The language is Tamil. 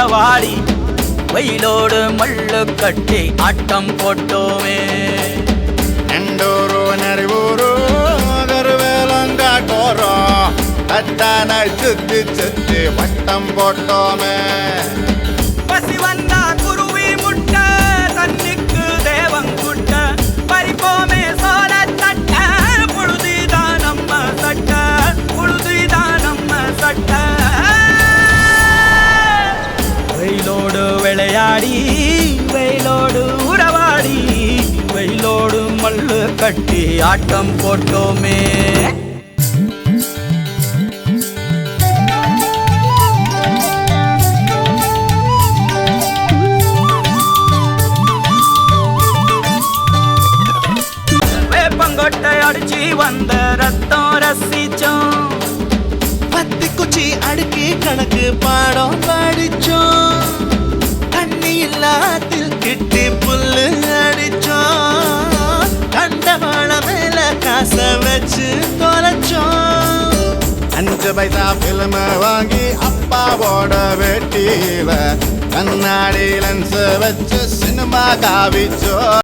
உறவாடி வெயிலோடு மல்லு கட்டி ஆட்டம் போட்டோமே. எண்டூரு நரிவூரு கருவேலங்காட்டோரம் தட்டான சுத்தி சுத்தி வட்டம் போட்டோமே. பசி வந்தா குருவி முட்டை தண்ணிக்கு தேவங்குட்ட பறிப்போமே சோழ தட்ட புழுதிதான் நம்ம சட்ட புழுதிதான் நம்ம சட்ட. வெயிலோடு விளையாடி வெயிலோடு உறவாடி வெயிலோடு மல்லு கட்டி ஆட்டம் போட்டோமே. வேப்பங்கொட்டை அடிச்சு வந்த ரத்தம் ரசிச்சோம். பத்தி குச்சி அடுக்கி கணக்கு பாடம் படிச்சோம். தண்ணி இல்லாத்தில் கிட்டி புல்லு அடிச்சோம். கண்டவாள மேல காச வச்சு தொலைச்சோம். 5 பைசா பிலிம வாங்கி அப்பாவோட வெட்டியில கண்ணாடி லென்ஸ் வச்சு சினிமா காவிச்சோ.